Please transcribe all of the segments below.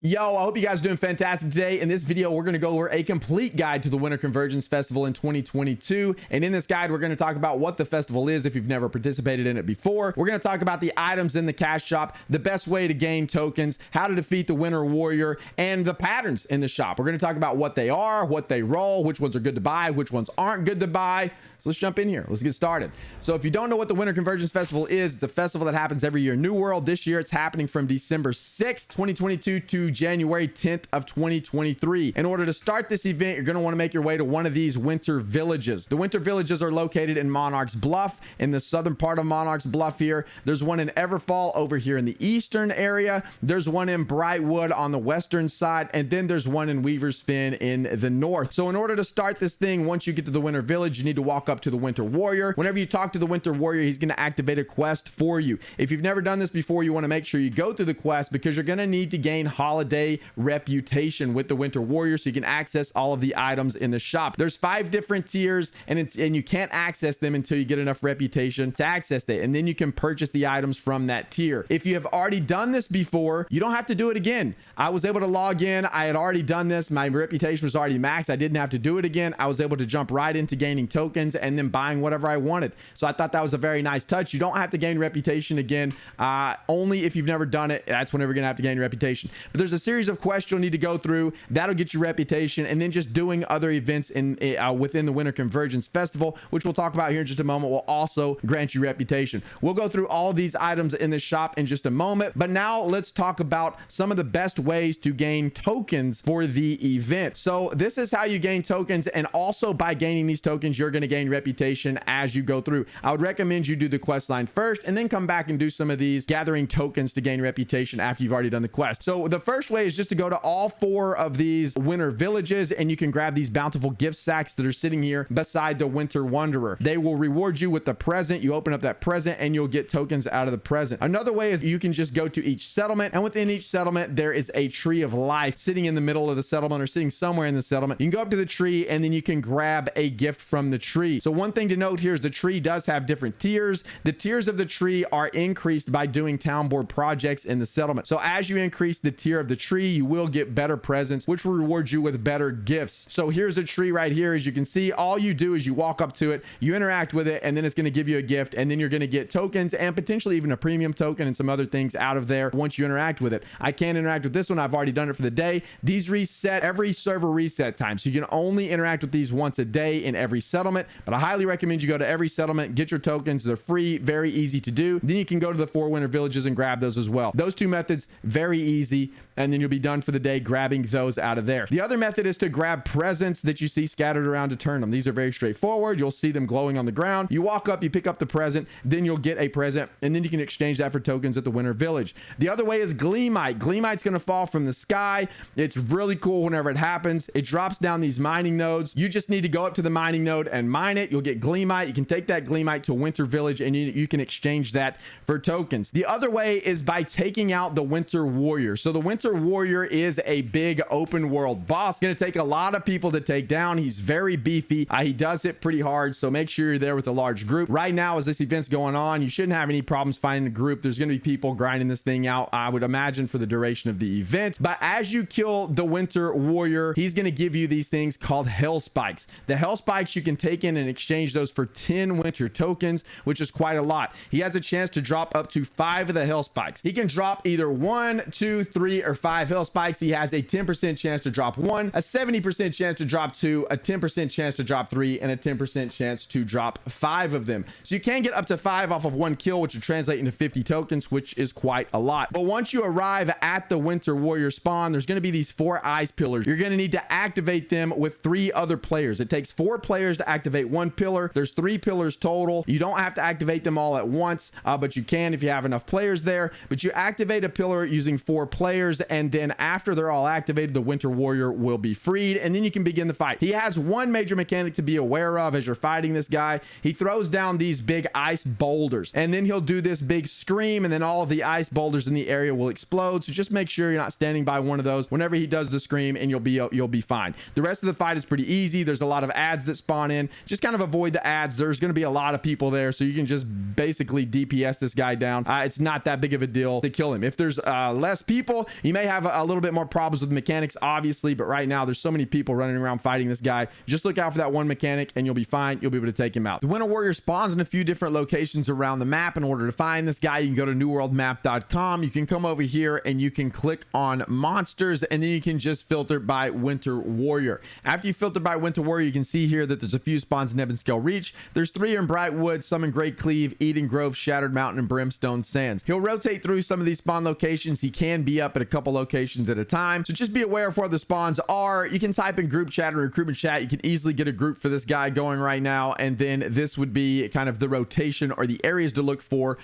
Yo, I hope you guys are doing fantastic today. In this video, we're going to go over a complete guide to the Winter Convergence Festival in 2022. And in this guide, we're going to talk about what the festival is if you've never participated in it before. We're going to talk about the items in the cash shop, the best way to gain tokens, how to defeat the Winter Warrior, and the patterns in the shop. We're going to talk about what they are, what they roll, which ones are good to buy, which ones aren't good to buy. So let's jump in here. Let's get started. So if you don't know what the Winter Convergence Festival is, it's a festival that happens every year in New World. This year, it's happening from December 6th, 2022 to January 10th of 2023. In order to start this event, you're going to want to make your way to one of these winter villages. The winter villages are located in Monarch's Bluff, in the southern part of Monarch's Bluff here. There's one in Everfall over here in the eastern area. There's one in Brightwood on the western side, and then there's one in Weaver's Fen in the north. So in order to start this thing, once you get to the winter village, you need to walk up to the Winter Warrior. Whenever you talk to the Winter Warrior, he's going to activate a quest for you. If you've never done this before, you want to make sure you go through the quest because you're going to need to gain holiday reputation with the Winter Warrior so you can access all of the items in the shop. There's 5 different tiers and you can't access them until you get enough reputation to access it, and then you can purchase the items from that tier. If you have already done this before, you don't have to do it again. I was able to log in. I had already done this. My reputation was already maxed. I didn't have to do it again. I was able to jump right into gaining tokens and then buying whatever I wanted. So I thought that was a very nice touch. You don't have to gain reputation again. Only if you've never done it, that's whenever you're gonna have to gain reputation. But there's a series of quests you'll need to go through. That'll get you reputation, and then just doing other events in within the Winter Convergence Festival, which we'll talk about here in just a moment, will also grant you reputation. We'll go through all of these items in the shop in just a moment, but now let's talk about some of the best ways to gain tokens for the event. So this is how you gain tokens, and also by gaining these tokens, you're gonna gain reputation as you go through. I would recommend you do the quest line first and then come back and do some of these gathering tokens to gain reputation after you've already done the quest. So the first way is just to go to all 4 of these winter villages, and you can grab these bountiful gift sacks that are sitting here beside the Winter Wanderer. They will reward you with the present. You open up that present and you'll get tokens out of the present. Another way is you can just go to each settlement, and within each settlement there is a tree of life sitting in the middle of the settlement or sitting somewhere in the settlement. You can go up to the tree and then you can grab a gift from the tree. So one thing to note here is the tree does have different tiers. The tiers of the tree are increased by doing town board projects in the settlement. So as you increase the tier of the tree, you will get better presents, which will reward you with better gifts. So here's a tree right here. As you can see, all you do is you walk up to it, you interact with it, and then it's going to give you a gift, and then you're going to get tokens and potentially even a premium token and some other things out of there once you interact with it. I can't interact with this one. I've already done it for the day. These reset every server reset time, so you can only interact with these once a day in every settlement, but I highly recommend you go to every settlement, get your tokens. They're free, very easy to do. Then you can go to the 4 winter villages and grab those as well. Those 2 methods, very easy, and then you'll be done for the day grabbing those out of there. The other method is to grab presents that you see scattered around to turn them. These are very straightforward. You'll see them glowing on the ground. You walk up, you pick up the present, then you'll get a present, and then you can exchange that for tokens at the winter village. The other way is Gleamite. Gleamite's going to fall from the sky. It's really cool whenever it happens. It drops down these mining nodes. You just need to go up to the mining node and mine it. You'll get Gleamite. You can take that Gleamite to Winter Village and you can exchange that for tokens. The other way is by taking out the Winter Warrior. So the Winter Warrior is a big open world boss. Going to take a lot of people to take down. He's very beefy. He does hit pretty hard, so make sure you're there with a large group. Right now, as this event's going on, you shouldn't have any problems finding a group. There's going to be people grinding this thing out, I would imagine, for the duration of the event. But as you kill the Winter Warrior, he's going to give you these things called Hell Spikes. The Hell Spikes you can take in and exchange those for 10 winter tokens, which is quite a lot. He has a chance to drop up to 5 of the Hell Spikes. He can drop either 1, 2, 3, or 5 Hell Spikes. He has a 10% chance to drop 1, a 70% chance to drop 2, a 10% chance to drop 3, and a 10% chance to drop 5 of them. So you can get up to 5 off of 1 kill, which would translate into 50 tokens, which is quite a lot. But once you arrive at the Winter Warrior spawn, there's going to be these 4 ice pillars. You're going to need to activate them with 3 other players. It takes 4 players to activate 1 pillar. There's 3 pillars total. You don't have to activate them all at once, but you can if you have enough players there. But you activate a pillar using 4 players, and then after they're all activated, the Winter Warrior will be freed, and then you can begin the fight. He has one major mechanic to be aware of as you're fighting this guy. He throws down these big ice boulders, and then he'll do this big scream, and then all of the ice boulders in the area will explode. So just make sure you're not standing by one of those whenever he does the scream, and you'll be fine. The rest of the fight is pretty easy. There's a lot of ads that spawn in. Just just kind of avoid the ads. There's going to be a lot of people there, so you can just basically DPS this guy down. It's not that big of a deal to kill him. If there's less people, you may have a little bit more problems with mechanics, obviously, but right now there's so many people running around fighting this guy. Just look out for that one mechanic and you'll be fine. You'll be able to take him out. The Winter Warrior spawns in a few different locations around the map. In order to find this guy, you can go to newworldmap.com. You can come over here and you can click on monsters, and then you can just filter by Winter Warrior. After you filter by Winter Warrior, you can see here that there's a few spawns in Ebonscale Reach. There's 3 in Brightwood, some in Great Cleave, Eden Grove, Shattered Mountain, and Brimstone Sands. He'll rotate through some of these spawn locations. He can be up at a couple locations at a time, so just be aware of where the spawns are. You can type in group chat or recruitment chat. You can easily get a group for this guy going right now, and then this would be kind of the rotation or the areas to look for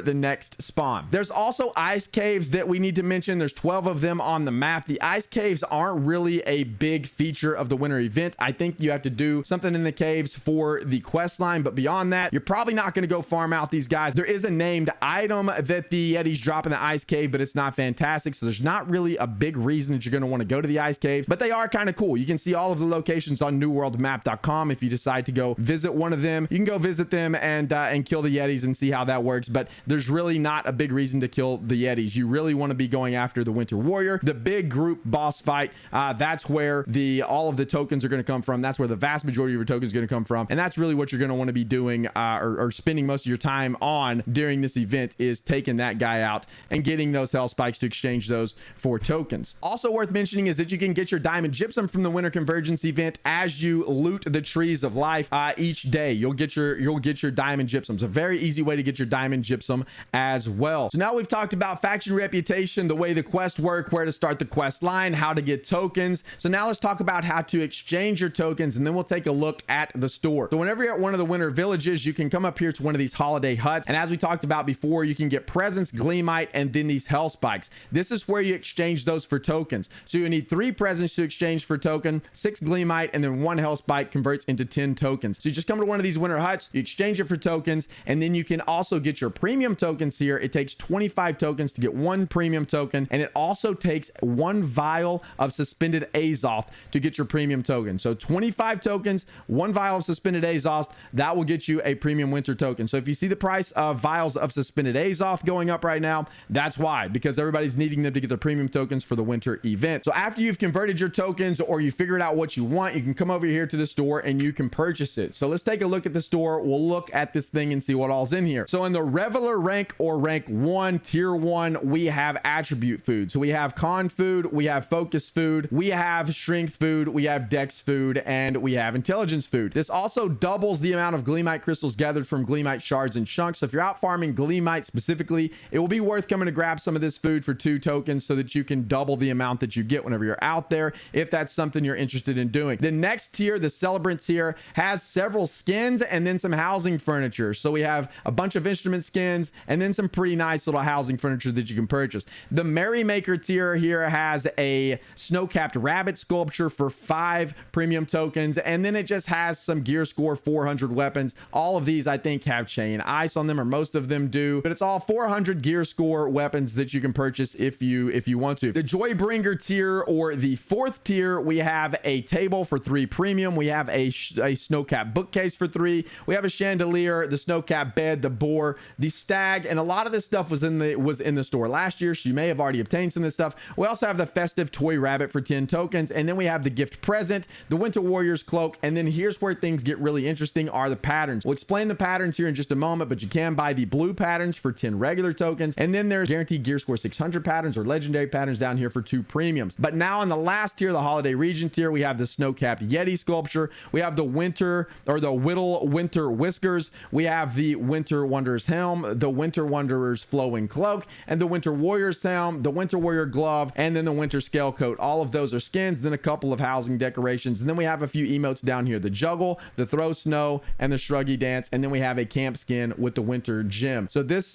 the next spawn. There's also ice caves that we need to mention. There's 12 of them on the map. The ice caves aren't really a big feature of the winter event. I think you have to do something in the caves for the quest line, but beyond that, you're probably not going to go farm out these guys. There is a named item that the Yetis drop in the ice cave, but it's not fantastic, so there's not really a big reason that you're going to want to go to the ice caves, but they are kind of cool. You can see all of the locations on newworldmap.com. If you decide to go visit one of them, you can go visit them and kill the Yetis and see how that works, but there's really not a big reason to kill the Yetis. You really want to be going after the Winter Warrior, the big group boss fight. That's where all of the tokens are going to come from. That's where the vast majority of your tokens are going to come from, and that's really what you're going to want to be doing or spending most of your time on during this event, is taking that guy out and getting those hell spikes to exchange those for tokens. Also worth mentioning is that you can get your diamond gypsum from the Winter Convergence event as you loot the trees of life each day. You'll get your diamond gypsum. It's a very easy way to get your diamond gypsum as well. So now we've talked about faction reputation, the way the quests work, where to start the quest line, how to get tokens. So now let's talk about how to exchange your tokens, and then we'll take a look at the store. So whenever you're at one of the winter villages, you can come up here to one of these holiday huts, and as we talked about before, you can get presents, gleamite, and then these hell spikes. This is where you exchange those for tokens. So you need 3 presents to exchange for token, 6 gleamite, and then 1 hell spike converts into 10 tokens. So you just come to one of these winter huts, you exchange it for tokens, and then you can also get your premium tokens here. It takes 25 tokens to get 1 premium token, and it also takes 1 vial of suspended Azoth to get your premium token. So 25 tokens, 1 vial of suspended Azoth, that will get you a premium winter token. So if you see the price of vials of suspended Azoth going up right now, that's why, because everybody's needing them to get their premium tokens for the winter event. So after you've converted your tokens or you figured out what you want, you can come over here to the store and you can purchase it. So let's take a look at the store. We'll look at this thing and see what all's in here. So in the Reveler rank or rank 1, tier 1, we have attribute food. So we have con food, we have focus food, we have strength food, we have dex food, and we have intelligence food. This also doubles the amount of gleamite crystals gathered from gleamite shards and chunks. So if you're out farming gleamite specifically, it will be worth coming to grab some of this food for 2 tokens so that you can double the amount that you get whenever you're out there, if that's something you're interested in doing. The next tier, the celebrant tier, has several skins and then some housing furniture. So we have a bunch of instrument skins and then some pretty nice little housing furniture that you can purchase. The merrymaker tier here has a snow-capped rabbit sculpture for 5 premium tokens, and then it just has some gear score 400 weapons. All of these I think have chain ice on them, or most of them do, but it's all 400 gear score weapons that you can purchase if you want to. The Joybringer tier, or the 4th tier, we have a table for 3 premium. We have a snow-capped bookcase for 3. We have a chandelier, the snow-capped bed, the boar, the stag, and a lot of this stuff was in the store last year, so you may have already obtained some of this stuff. We also have the festive toy rabbit for 10 tokens, and then we have the gift present, the Winter Warrior's cloak, and then here's where things get really interesting, are the patterns. We'll explain the patterns here in just a moment, but you can buy the blue patterns for 10 regular tokens, and then there's guaranteed gear score 600 patterns or legendary patterns down here for 2 premiums. But now in the last tier, the holiday region tier, we have the snow-capped Yeti sculpture, we have the winter or the Whittle winter whiskers, we have the Winter Wanderer's helm, the Winter Wanderer's flowing cloak, and the Winter Warrior's helm, the Winter Warrior glove, and then the Winter scale coat. All of those are skins, then a couple of housing decorations, and then we have a few emotes down here, the juggle, the throw snow, and the shruggy dance, and then we have a camp skin with the winter gem. So this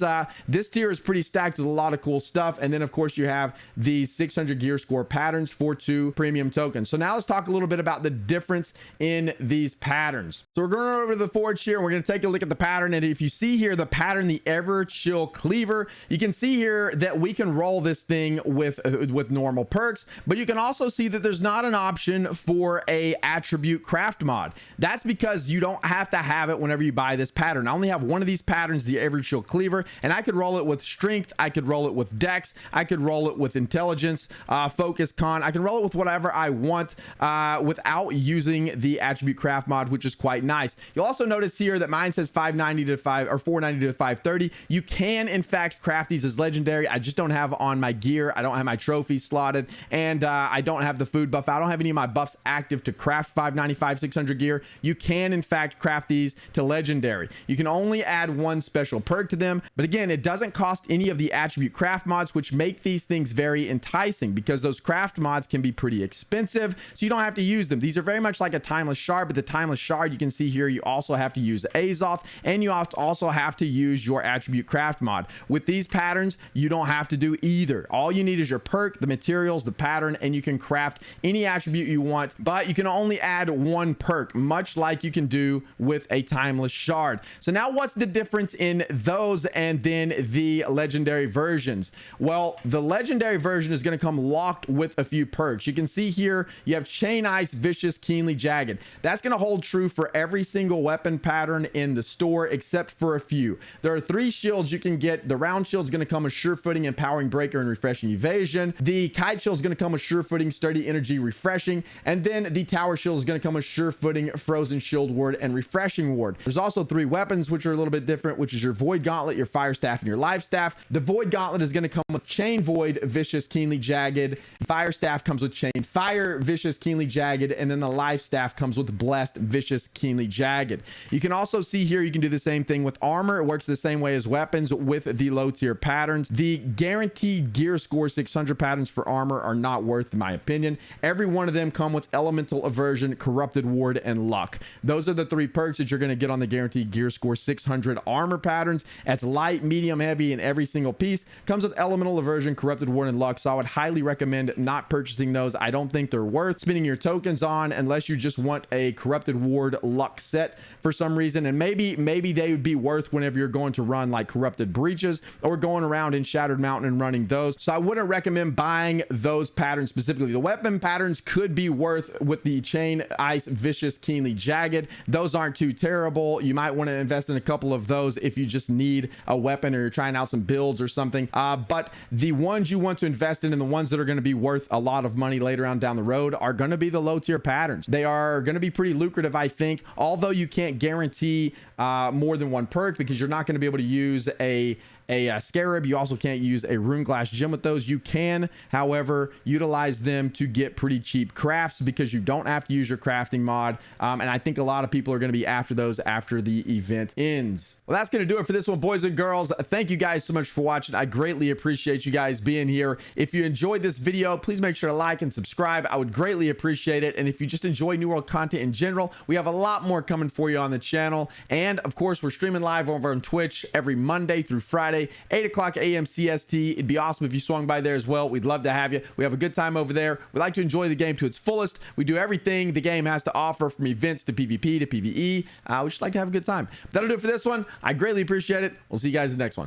tier is pretty stacked with a lot of cool stuff, and then of course you have the 600 gear score patterns for 2 premium tokens. So now let's talk a little bit about the difference in these patterns. So we're going over to the forge here, and we're going to take a look at the pattern, and if you see here the pattern, the Ever Chill Cleaver, you can see here that we can roll this thing with normal perks, but you can also see that there's not an option for a attribute craft mod. That's because you don't have to have it whenever you buy this pattern. I only have one of these patterns, the average shield cleaver, and I could roll it with strength, I could roll it with dex, I could roll it with intelligence, focus, con. I can roll it with whatever I want without using the attribute craft mod, which is quite nice. You'll also notice here that mine says 590 to 490 to 530. You can in fact craft these as legendary. I just don't have on my gear. I don't have my trophies slotted, and I don't have the food buff. I don't have any of my buffs active to craft 595 600 gear. You can in fact craft these to legendary. You can only add one special perk to them, but again, it doesn't cost any of the attribute craft mods, which make these things very enticing because those craft mods can be pretty expensive, so you don't have to use them. These are very much like a timeless shard, but the timeless shard, you can see here, you also have to use Azoth, and you also have to use your attribute craft mod. With these patterns, you don't have to do either. All you need is your perk, the materials, the pattern, and you can craft any attribute you want, but you can only add one perk, much like you can do with a timeless shard. So now what's the difference in those and then the legendary versions? Well, the legendary version is going to come locked with a few perks. You can see here you have chain ice, vicious, keenly jagged. That's going to hold true for every single weapon pattern in the store except for a few. There are 3 shields you can get. The round shield is going to come with sure footing, empowering breaker, and refreshing evasion. The kite shield is going to come with sure footing, sturdy energy, refreshing, and then the tower shield is going to come with sure footing, frozen shield ward, and refreshing ward. There's also 3 weapons which are a little bit different, which is your void gauntlet, your fire staff, and your life staff. The void gauntlet is going to come with chain void, vicious, keenly jagged. Fire staff comes with chain fire, vicious, keenly jagged, and then the life staff comes with blessed, vicious, keenly jagged. You can also see here you can do the same thing with armor. It works the same way as weapons with the low tier patterns. The guaranteed gear score 600 patterns for armor are not worth, in my opinion. Every one of them come with elemental aversion, corrupted ward, and luck. Those are the 3 perks that you're going to get on the guaranteed gear score 600 armor patterns. That's light, medium, heavy in every single piece. Comes with elemental aversion, corrupted ward, and luck, so I would highly recommend not purchasing those. I don't think they're worth spending your tokens on unless you just want a corrupted ward luck set for some reason, and maybe they would be worth whenever you're going to run like corrupted breaches or going around in Shattered Mountain and running those. So I wouldn't recommend buying those patterns specifically. The weapon patterns could be worth with the chain ice, vicious, keenly jagged. Those aren't too terrible. You might want to invest in a couple of those if you just need a weapon or you're trying out some builds or something, but the ones you want to invest in and the ones that are going to be worth a lot of money later on down the road are going to be the low tier patterns. They are going to be pretty lucrative, I think, although you can't guarantee more than one perk because you're not going to be able to use a scarab. You also can't use a rune glass gem with those. You can, however, utilize them to get pretty cheap crafts because you don't have to use your crafting mod, and I think a lot of people are going to be after those after the event ends. Well, that's going to do it for this one, boys and girls. Thank you guys so much for watching. I greatly appreciate you guys being here. If you enjoyed this video, please make sure to like and subscribe. I would greatly appreciate it. And if you just enjoy New World content in general, we have a lot more coming for you on the channel. And of course, we're streaming live over on Twitch every Monday through Friday, 8 o'clock a.m. CST. It'd be awesome if you swung by there as well. We'd love to have you. We have a good time over there. We like to enjoy the game to its fullest. We do everything the game has to offer, from events to PvP to PvE. We just like to have a good time. That'll do it for this one. I greatly appreciate it. We'll see you guys in the next one.